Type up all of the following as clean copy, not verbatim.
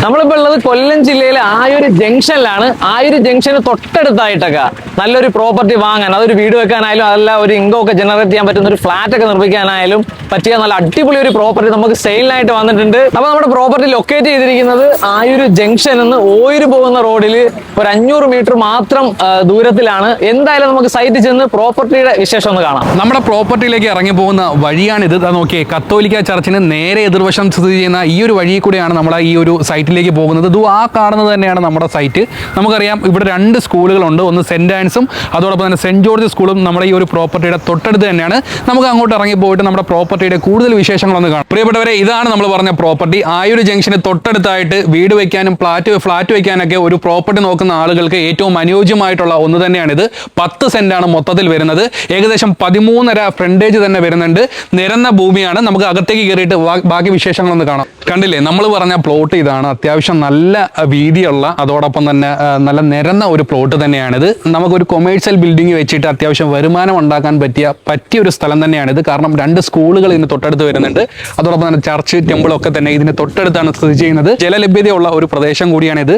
നമ്മളിപ്പോൾ ഉള്ളത് കൊല്ലം ജില്ലയിലെ ആയൂര് ജംഗ്ഷനിലാണ്. ആയൂര് ജംഗ്ഷന് തൊട്ടടുത്തായിട്ടൊക്കെ നല്ലൊരു പ്രോപ്പർട്ടി വാങ്ങാൻ, അതൊരു വീട് വെക്കാനായാലും അതല്ല ഒരു ഇൻകം ഒക്കെ ജനറേറ്റ് ചെയ്യാൻ പറ്റുന്ന ഒരു ഫ്ലാറ്റ് ഒക്കെ നിർമ്മിക്കാനായാലും പറ്റിയ നല്ല അടിപൊളി ഒരു പ്രോപ്പർട്ടി നമുക്ക് സെയിലിനായിട്ട് വന്നിട്ടുണ്ട്. അപ്പൊ നമ്മുടെ പ്രോപ്പർട്ടി ലൊക്കേറ്റ് ചെയ്തിരിക്കുന്നത് ആയൂര് ജംഗ്ഷൻ നിന്ന് ഓയൂര് പോകുന്ന റോഡിൽ ഒരു 500 മീറ്റർ മാത്രം ദൂരത്തിലാണ്. എന്തായാലും നമുക്ക് സൈറ്റിൽ ചെന്ന് പ്രോപ്പർട്ടിയുടെ വിശേഷം ഒന്ന് കാണാം. നമ്മുടെ പ്രോപ്പർട്ടിയിലേക്ക് ഇറങ്ങി പോകുന്ന വഴിയാണിത്. നോക്കിയേ, കത്തോലിക്ക ചർച്ചിന് നേരെ എതിർവശം സ്ഥിതി ചെയ്യുന്ന ഈ ഒരു വഴി കൂടെയാണ് നമ്മൾ ഈ ഒരു സൈറ്റിലേക്ക് പോകുന്നത്. ആ കാണുന്നത് തന്നെയാണ് നമ്മുടെ സൈറ്റ്. നമുക്കറിയാം ഇവിടെ 2 സ്കൂളുകളുണ്ട്. ഒന്ന് സെന്റ് ആൻസും അതോടൊപ്പം തന്നെ സെന്റ് ജോർജ് സ്കൂളും നമ്മുടെ ഈ ഒരു പ്രോപ്പർട്ടിയുടെ തൊട്ടടുത്ത് തന്നെയാണ്. നമുക്ക് അങ്ങോട്ട് ഇറങ്ങി പോയിട്ട് നമ്മുടെ പ്രോപ്പർട്ടിയുടെ കൂടുതൽ വിശേഷങ്ങളൊന്ന് കാണാം. പ്രിയപ്പെട്ടവരെ, ഇതാണ് നമ്മൾ പറഞ്ഞ പ്രോപ്പർട്ടി. ആയൂര് ജംഗ്ഷന് തൊട്ടടുത്തായിട്ട് വീട് വയ്ക്കാനും ഫ്ലാറ്റ് വയ്ക്കാനൊക്കെ ഒരു പ്രോപ്പർട്ടി നോക്കുന്ന ആളുകൾക്ക് ഏറ്റവും അനുയോജ്യമായിട്ടുള്ള ഒന്ന് തന്നെയാണിത്. 10 സെന്റാണ് മൊത്തത്തിൽ വരുന്നത്. ഏകദേശം 13.5 ഫ്രണ്ടേജ് തന്നെ വരുന്നുണ്ട്. നിരന്ന ഭൂമിയാണ്. നമുക്ക് അകത്തേക്ക് കയറിയിട്ട് ബാക്കി വിശേഷങ്ങളൊന്ന് കാണാം. കണ്ടില്ലേ, നമ്മൾ പറഞ്ഞ പ്ലോട്ട് ഇതാണ്. അത്യാവശ്യം നല്ല വീതിയുള്ള, അതോടൊപ്പം തന്നെ നല്ല നിരന്ന ഒരു പ്ലോട്ട് തന്നെയാണിത്. നമുക്കൊരു കൊമേഴ്സ്യൽ ബിൽഡിംഗ് വെച്ചിട്ട് അത്യാവശ്യം വരുമാനം ഉണ്ടാക്കാൻ പറ്റിയ ഒരു സ്ഥലം തന്നെയാണിത്. കാരണം 2 സ്കൂളുകൾ ഇതിന് തൊട്ടടുത്ത് വരുന്നുണ്ട്. അതോടൊപ്പം തന്നെ ചർച്ച്, ടെമ്പിൾ ഒക്കെ തന്നെ ഇതിന് തൊട്ടടുത്താണ് സ്ഥിതി ചെയ്യുന്നത്. ജലലഭ്യതയുള്ള ഒരു പ്രദേശം കൂടിയാണിത്.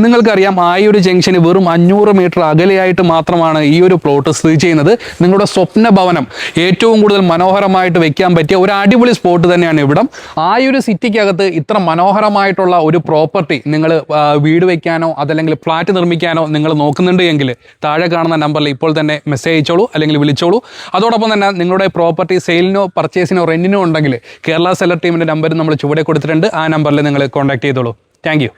നിങ്ങൾക്കറിയാം, ആയൂര് ജംഗ്ഷന് വെറും 500 മീറ്റർ അകലെയായിട്ട് മാത്രമാണ് ഈ ഒരു പ്ലോട്ട് സ്ഥിതി ചെയ്യുന്നത്. നിങ്ങളുടെ സ്വപ്ന ഭവനം ഏറ്റവും കൂടുതൽ മനോഹരമായിട്ട് വെക്കാൻ പറ്റിയ ഒരു അടിപൊളി സ്പോട്ട് തന്നെയാണ് ഇവിടം. ആയൂര് സിറ്റിക്കകത്ത് ഇത്ര മനോഹരമായിട്ടുള്ള ഒരു പ്രോപ്പർട്ടി നിങ്ങൾ വീട് വയ്ക്കാനോ അതല്ലെങ്കിൽ ഫ്ലാറ്റ് നിർമ്മിക്കാനോ നിങ്ങൾ നോക്കുന്നുണ്ട് എങ്കിൽ താഴെ കാണുന്ന നമ്പറിൽ ഇപ്പോൾ തന്നെ മെസ്സേജ് അയച്ചോളൂ, അല്ലെങ്കിൽ വിളിച്ചോളൂ. അതോടൊപ്പം തന്നെ നിങ്ങളുടെ പ്രോപ്പർട്ടി സെയിലിനോ പർച്ചേസിനോ റെന്റിനോ ഉണ്ടെങ്കിൽ കേരള സെല്ലർ ടീമിൻ്റെ നമ്പർ നമ്മൾ ചുവടെ കൊടുത്തിട്ടുണ്ട്. ആ നമ്പറിൽ നിങ്ങൾ കോൺടാക്ട് ചെയ്തോളൂ. Thank you.